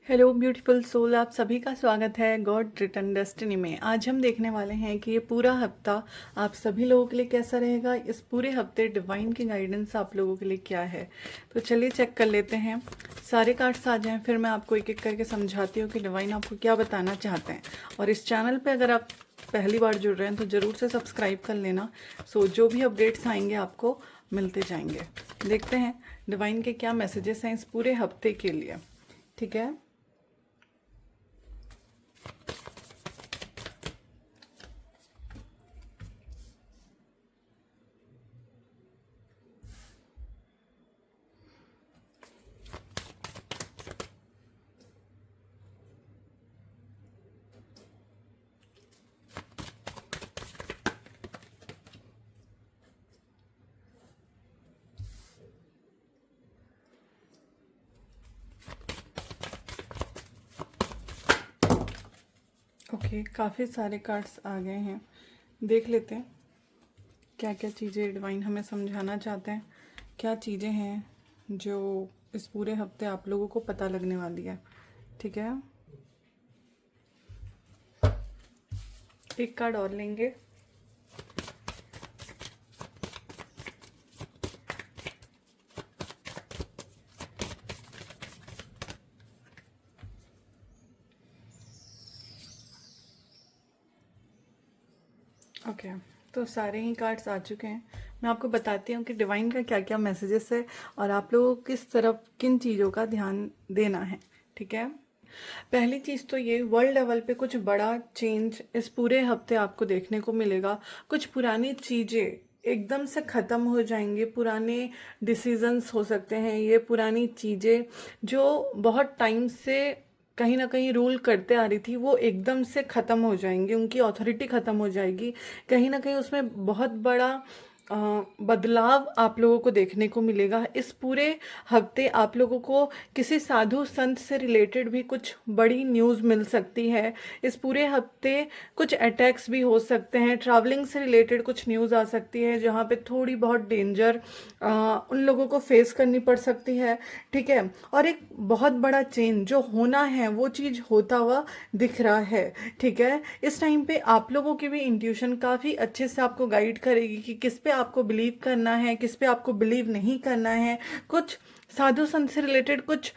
Hello beautiful soul, आप सभी का स्वागत है गॉड रिटर्न डेस्टिनी में। आज हम देखने वाले हैं कि ये पूरा हफ्ता आप सभी लोगों के लिए कैसा रहेगा। इस पूरे हफ्ते डिवाइन की गाइडेंस आप लोगों के लिए क्या है, तो चलिए चेक कर लेते हैं। सारे कार्ड्स आ जाएं, फिर मैं आपको एक एक करके समझाती हूँ कि डिवाइन आपको क्या बताना चाहते हैं। और इस चैनल पर अगर आप पहली बार जुड़ रहे हैं तो ज़रूर से सब्सक्राइब कर लेना। जो भी अपडेट्स आएंगे आपको मिलते जाएंगे। देखते हैं डिवाइन के क्या मैसेजेस हैं इस पूरे हफ्ते के लिए। ठीक है, ओके काफ़ी सारे कार्ड्स आ गए हैं। देख लेते हैं क्या क्या चीज़ें डिवाइन हमें समझाना चाहते हैं, क्या चीज़ें हैं जो इस पूरे हफ्ते आप लोगों को पता लगने वाली है। ठीक है, एक कार्ड और लेंगे। ओके, तो सारे ही कार्ड्स आ चुके हैं। मैं आपको बताती हूँ कि डिवाइन का क्या क्या मैसेजेस है और आप लोगों को किस तरफ किन चीज़ों का ध्यान देना है। ठीक है, पहली चीज़ तो ये, वर्ल्ड लेवल पे कुछ बड़ा चेंज इस पूरे हफ्ते आपको देखने को मिलेगा। कुछ पुरानी चीज़ें एकदम से ख़त्म हो जाएंगी। पुराने डिसीजंस हो सकते हैं, ये पुरानी चीज़ें जो बहुत टाइम से कहीं ना कहीं रूल करते आ रही थी वो एकदम से ख़त्म हो जाएंगी, उनकी अथॉरिटी ख़त्म हो जाएगी। कहीं ना कहीं उसमें बहुत बड़ा अ, बदलाव आप लोगों को देखने को मिलेगा। इस पूरे हफ्ते आप लोगों को किसी साधु संत से रिलेटेड भी कुछ बड़ी न्यूज़ मिल सकती है। इस पूरे हफ्ते कुछ अटैक्स भी हो सकते हैं। ट्रैवलिंग से रिलेटेड कुछ न्यूज़ आ सकती है जहाँ पे थोड़ी बहुत डेंजर उन लोगों को फेस करनी पड़ सकती है। ठीक है, और एक बहुत बड़ा चेंज जो होना है वो चीज़ होता हुआ दिख रहा है। ठीक है, इस टाइम पे आप लोगों की भी इंट्यूशन काफ़ी अच्छे से आपको गाइड करेगी कि किस पे आपको बिलीव करना है, किस पे आपको बिलीव नहीं करना है। कुछ साधु संत से रिलेटेड कुछ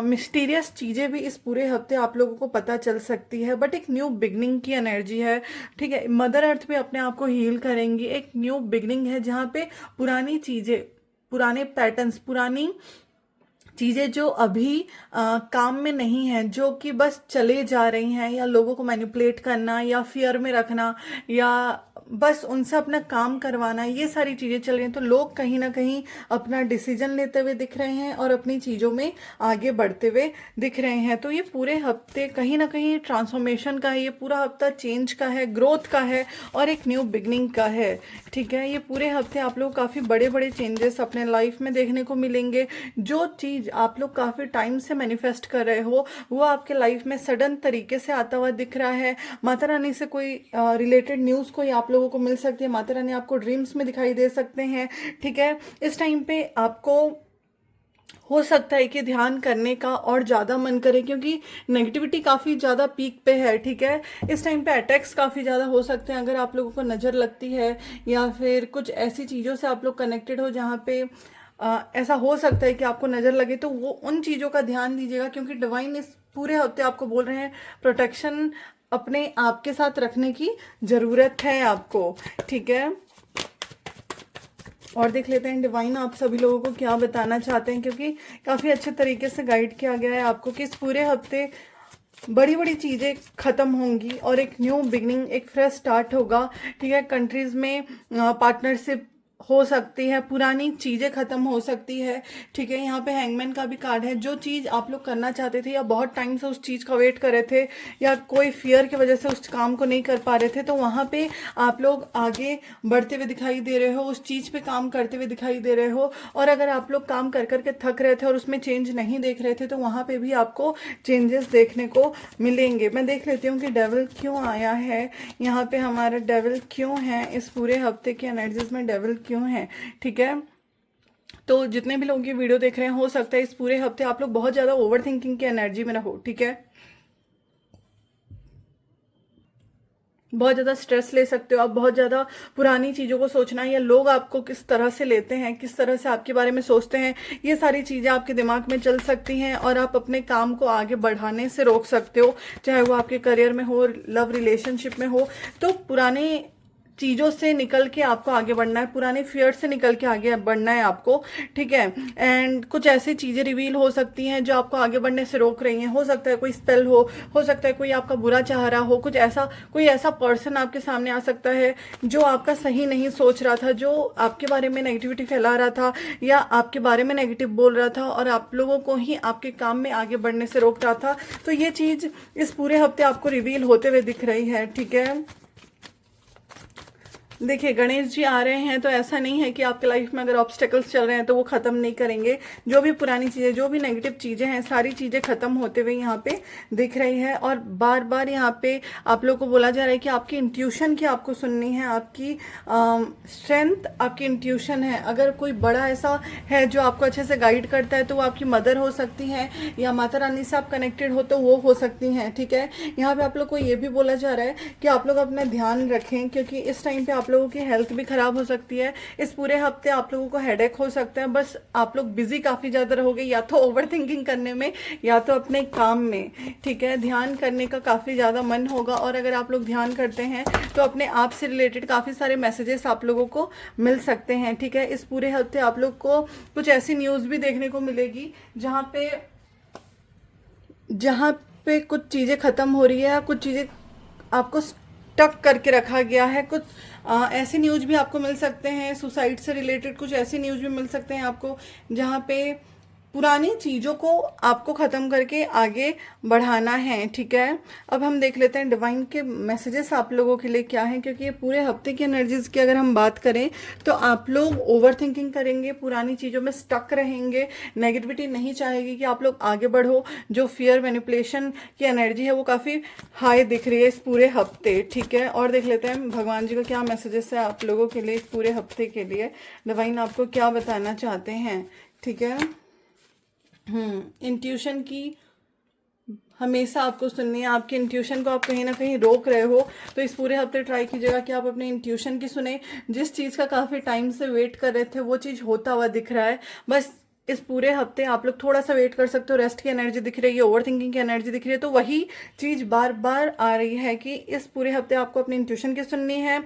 मिस्टीरियस चीज़ें भी इस पूरे हफ्ते आप लोगों को पता चल सकती है। बट एक न्यू बिगनिंग की एनर्जी है। ठीक है, मदर अर्थ भी अपने आप को हील करेंगी। एक न्यू बिगनिंग है जहाँ पे पुरानी चीज़ें, पुराने पैटर्न्स, पुरानी चीज़ें जो अभी काम में नहीं है, जो कि बस चले जा रही हैं, या लोगों को मैनिपुलेट करना या फियर में रखना या बस उनसे अपना काम करवाना, ये सारी चीज़ें चल रही हैं। तो लोग कहीं ना कहीं अपना डिसीजन लेते हुए दिख रहे हैं और अपनी चीज़ों में आगे बढ़ते हुए दिख रहे हैं। तो ये पूरे हफ्ते कहीं ना कहीं ट्रांसफॉर्मेशन का है, ये पूरा हफ्ता चेंज का है, ग्रोथ का है और एक न्यू बिगनिंग का है। ठीक है, ये पूरे हफ्ते आप लोग काफ़ी बड़े बड़े चेंजेस अपने लाइफ में देखने को मिलेंगे। जो चीज़ आप लोग काफ़ी टाइम से मैनिफेस्ट कर रहे हो वो आपके लाइफ में सडन तरीके से आता हुआ दिख रहा है। माता रानी से कोई रिलेटेड न्यूज़ कोई आप लोगों को मिल सकती है। माता रानी आपको ड्रीम्स में दिखाई दे सकते हैं। ठीक है, इस टाइम पे आपको हो सकता है कि ध्यान करने का और ज़्यादा मन करे, क्योंकि नेगेटिविटी काफ़ी ज़्यादा पीक पे है। ठीक है, इस टाइम पे अटैक्स काफ़ी ज़्यादा हो सकते हैं अगर आप लोगों को नज़र लगती है, या फिर कुछ ऐसी चीज़ों से आप लोग कनेक्टेड हो जहाँ पे ऐसा हो सकता है कि आपको नज़र लगे। तो वो उन चीज़ों का ध्यान दीजिएगा, क्योंकि डिवाइन इस पूरे हफ्ते आपको बोल रहे हैं प्रोटेक्शन अपने आप के साथ रखने की ज़रूरत है आपको। ठीक है, और देख लेते हैं डिवाइन आप सभी लोगों को क्या बताना चाहते हैं, क्योंकि काफ़ी अच्छे तरीके से गाइड किया गया है आपको कि इस पूरे हफ्ते बड़ी बड़ी चीज़ें ख़त्म होंगी और एक न्यू बिगनिंग, एक फ्रेश स्टार्ट होगा। ठीक है, कंट्रीज़ में पार्टनरशिप हो सकती है, पुरानी चीज़ें ख़त्म हो सकती है। ठीक है, यहाँ पे हैंगमैन का भी कार्ड है। जो चीज़ आप लोग करना चाहते थे या बहुत टाइम से उस चीज़ का वेट कर रहे थे, या कोई फियर की वजह से उस काम को नहीं कर पा रहे थे, तो वहाँ पे आप लोग आगे बढ़ते हुए दिखाई दे रहे हो, उस चीज़ पे काम करते हुए दिखाई दे रहे हो। और अगर आप लोग काम कर करके थक रहे थे और उसमें चेंज नहीं देख रहे थे, तो वहाँ पे भी आपको चेंजेस देखने को मिलेंगे। मैं देख लेती हूँ कि डेविल क्यों आया है यहाँ पे, हमारा डेविल क्यों है इस पूरे हफ्ते की एनर्जीज में, डेविल क्यों है। ठीक है, तो जितने भी लोग ये वीडियो देख रहे हैं, हो सकता है इस पूरे हफ्ते आप लोग बहुत ज़्यादा ओवर थिंकिंग की एनर्जी में रहो, ठीक है। बहुत ज़्यादा स्ट्रेस ले सकते हो आप, बहुत ज़्यादा पुरानी चीज़ों को सोचना, या लोग आपको किस तरह से लेते हैं, किस तरह से आपके बारे में सोचते हैं, ये सारी चीज़ें आपके दिमाग में चल सकती हैं और आप अपने काम को आगे बढ़ाने से रोक सकते हो, चाहे वो आपके करियर में हो, लव रिलेशनशिप में हो। तो पुराने चीज़ों से निकल के आपको आगे बढ़ना है, पुराने फियर से निकल के आगे बढ़ना है आपको, ठीक है। एंड कुछ ऐसी चीज़ें रिवील हो सकती हैं जो आपको आगे बढ़ने से रोक रही हैं। हो सकता है कोई स्पेल हो सकता है कोई आपका बुरा चाह रहा हो, कुछ ऐसा कोई ऐसा पर्सन आपके सामने आ सकता है जो आपका सही नहीं सोच रहा था, जो आपके बारे में नेगेटिविटी फैला रहा था या आपके बारे में नेगेटिव बोल रहा था और आप लोगों को ही आपके काम में आगे बढ़ने से रोक रहा था। तो ये चीज़ इस पूरे हफ्ते आपको रिवील होते हुए दिख रही है, ठीक है। देखिए, गणेश जी आ रहे हैं तो ऐसा नहीं है कि आपके लाइफ में अगर ऑब्स्टेकल्स चल रहे हैं तो वो ख़त्म नहीं करेंगे। जो भी पुरानी चीज़ें, जो भी नेगेटिव चीज़ें हैं, सारी चीज़ें ख़त्म होते हुए यहाँ पे दिख रही है। और बार बार यहाँ पे आप लोग को बोला जा रहा है कि आपकी इंट्यूशन की आपको सुननी है, आपकी स्ट्रेंथ आपकी इंट्यूशन है। अगर कोई बड़ा ऐसा है जो आपको अच्छे से गाइड करता है तो वो आपकी मदर हो सकती हैं, या माता रानी से आप कनेक्टेड हो तो वो हो सकती हैं, ठीक है। यहाँ पे आप लोग को ये भी बोला जा रहा है कि आप लोग अपना ध्यान रखें, क्योंकि इस टाइम पे आप लोगों की हेल्थ भी खराब हो सकती है। इस पूरे हफ्ते आप लोगों को हेडेक हो सकता है। बस आप लोग बिजी काफ़ी ज़्यादा रहोगे, या तो ओवर थिंकिंग करने में या तो अपने काम में, ठीक है। ध्यान करने का काफ़ी ज़्यादा मन होगा, और अगर आप लोग ध्यान करते हैं तो अपने आप से रिलेटेड काफ़ी सारे मैसेजेस आप लोगों को मिल सकते हैं, ठीक है। इस पूरे हफ्ते आप लोग को कुछ ऐसी न्यूज़ भी देखने को मिलेगी जहाँ पे कुछ चीज़ें ख़त्म हो रही है, या कुछ चीज़ें आपको टक करके रखा गया है। कुछ ऐसे न्यूज़ भी आपको मिल सकते हैं, सुसाइड से रिलेटेड कुछ ऐसे न्यूज़ भी मिल सकते हैं आपको, जहाँ पे पुरानी चीज़ों को आपको ख़त्म करके आगे बढ़ाना है, ठीक है। अब हम देख लेते हैं डिवाइन के मैसेजेस आप लोगों के लिए क्या हैं, क्योंकि ये पूरे हफ्ते की एनर्जीज की अगर हम बात करें तो आप लोग ओवर थिंकिंग करेंगे, पुरानी चीज़ों में स्टक रहेंगे, नेगेटिविटी नहीं चाहेगी कि आप लोग आगे बढ़ो। जो फियर मैनिपुलेशन की एनर्जी है वो काफ़ी हाई दिख रही है इस पूरे हफ्ते, ठीक है। और देख लेते हैं भगवान जी का क्या मैसेजेस है आप लोगों के लिए इस पूरे हफ्ते के लिए, डिवाइन आपको क्या बताना चाहते हैं, ठीक है। इंट्यूशन की हमेशा आपको सुननी है। आपके इंट्यूशन को आप कहीं ना कहीं रोक रहे हो तो इस पूरे हफ्ते ट्राई कीजिएगा कि आप अपने इंट्यूशन की सुने। जिस चीज़ का काफ़ी टाइम से वेट कर रहे थे वो चीज़ होता हुआ दिख रहा है। बस इस पूरे हफ्ते आप लोग थोड़ा सा वेट कर सकते हो। रेस्ट की एनर्जी दिख रही है, ओवर थिंकिंग की एनर्जी दिख रही है, तो वही चीज़ बार बार आ रही है कि इस पूरे हफ्ते आपको अपनी इंट्यूशन की सुननी है।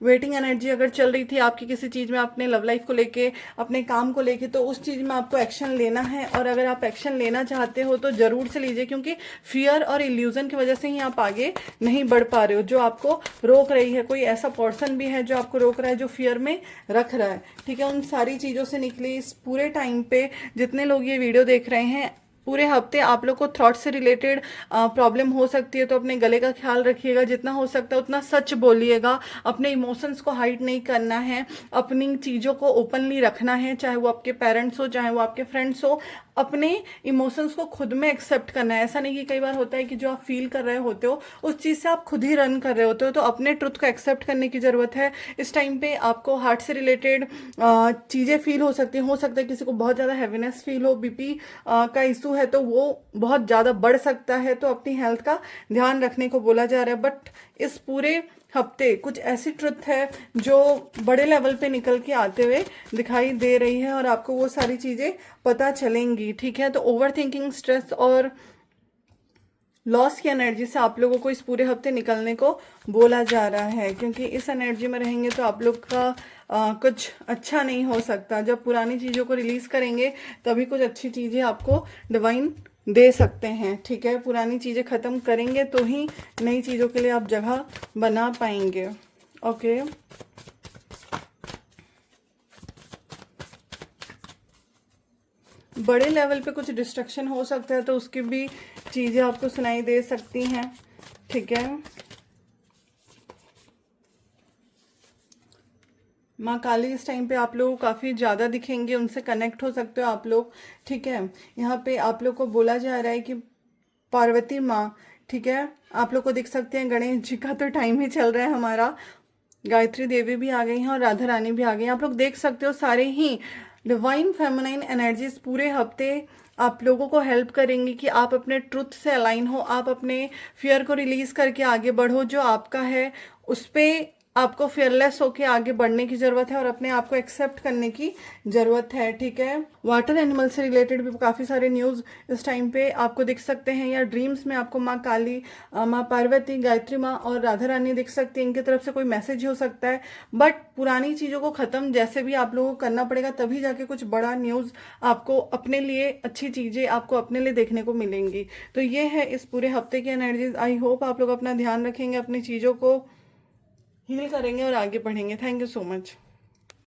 वेटिंग एनर्जी अगर चल रही थी आपकी किसी चीज़ में, अपने लव लाइफ को लेके, अपने काम को लेके, तो उस चीज़ में आपको एक्शन लेना है। और अगर आप एक्शन लेना चाहते हो तो ज़रूर से लीजिए, क्योंकि फियर और इल्यूजन की वजह से ही आप आगे नहीं बढ़ पा रहे हो। जो आपको रोक रही है, कोई ऐसा पर्सन भी है जो आपको रोक रहा है, जो फियर में रख रहा है, ठीक है। उन सारी चीज़ों से निकले इस पूरे टाइम पे जितने लोग ये वीडियो देख रहे हैं, पूरे हफ्ते आप लोग को थॉट से रिलेटेड प्रॉब्लम हो सकती है, तो अपने गले का ख्याल रखिएगा। जितना हो सकता है उतना सच बोलिएगा। अपने इमोशंस को हाइड नहीं करना है, अपनी चीज़ों को ओपनली रखना है, चाहे वो आपके पेरेंट्स हो, चाहे वो आपके फ्रेंड्स हो। अपने इमोशंस को खुद में एक्सेप्ट करना है। ऐसा नहीं कि कई बार होता है कि जो आप फील कर रहे होते हो उस चीज़ से आप खुद ही रन कर रहे होते हो, तो अपने ट्रुथ को एक्सेप्ट करने की ज़रूरत है। इस टाइम पे आपको हार्ट से रिलेटेड चीज़ें फील हो सकती हैं। हो सकता है किसी को बहुत ज़्यादा हैवीनेस फील हो, बीपी का इशू है तो वो बहुत ज़्यादा बढ़ सकता है, तो अपनी हेल्थ का ध्यान रखने को बोला जा रहा है। बट इस पूरे हफ्ते कुछ ऐसी ट्रुथ है जो बड़े लेवल पे निकल के आते हुए दिखाई दे रही है और आपको वो सारी चीज़ें पता चलेंगी, ठीक है। तो ओवर थिंकिंग, स्ट्रेस और लॉस की एनर्जी से आप लोगों को इस पूरे हफ्ते निकलने को बोला जा रहा है, क्योंकि इस एनर्जी में रहेंगे तो आप लोग का कुछ अच्छा नहीं हो सकता। जब पुरानी चीज़ों को रिलीज़ करेंगे तभी कुछ अच्छी चीज़ें आपको डिवाइन दे सकते हैं, ठीक है। पुरानी चीज़ें ख़त्म करेंगे तो ही नई चीज़ों के लिए आप जगह बना पाएंगे, ओके। बड़े लेवल पे कुछ डिस्ट्रक्शन हो सकता है तो उसकी भी चीज़ें आपको सुनाई दे सकती हैं, ठीक है। माँ काली इस टाइम पे आप लोग काफ़ी ज़्यादा दिखेंगे, उनसे कनेक्ट हो सकते हो आप लोग, ठीक है। यहाँ पे आप लोग को बोला जा रहा है कि पार्वती माँ, ठीक है, आप लोग को दिख सकते हैं। गणेश जी का तो टाइम ही चल रहा है हमारा, गायत्री देवी भी आ गई हैं और राधा रानी भी आ गई हैं। आप लोग देख सकते हो सारे ही डिवाइन फेमिनाइन एनर्जीज पूरे हफ्ते आप लोगों को हेल्प करेंगी कि आप अपने ट्रुथ से अलाइन हो, आप अपने फियर को रिलीज करके आगे बढ़ो। जो आपका है उस पे आपको फियरलेस होके आगे बढ़ने की जरूरत है और अपने आप को एक्सेप्ट करने की जरूरत है, ठीक है। वाटर एनिमल से रिलेटेड भी काफी सारे न्यूज इस टाइम पे आपको दिख सकते हैं, या ड्रीम्स में आपको माँ काली, माँ पार्वती, गायत्री माँ और राधा रानी दिख सकती है। इनकी तरफ से कोई मैसेज हो सकता है, बट पुरानी चीजों को खत्म जैसे भी आप लोगों को करना पड़ेगा, तभी जाके कुछ बड़ा न्यूज आपको अपने लिए, अच्छी चीजें आपको अपने लिए देखने को मिलेंगी। तो ये है इस पूरे हफ्ते की एनर्जीज। आई होप आप लोग अपना ध्यान रखेंगे, अपनी चीजों को हील करेंगे और आगे बढ़ेंगे। Thank you so much.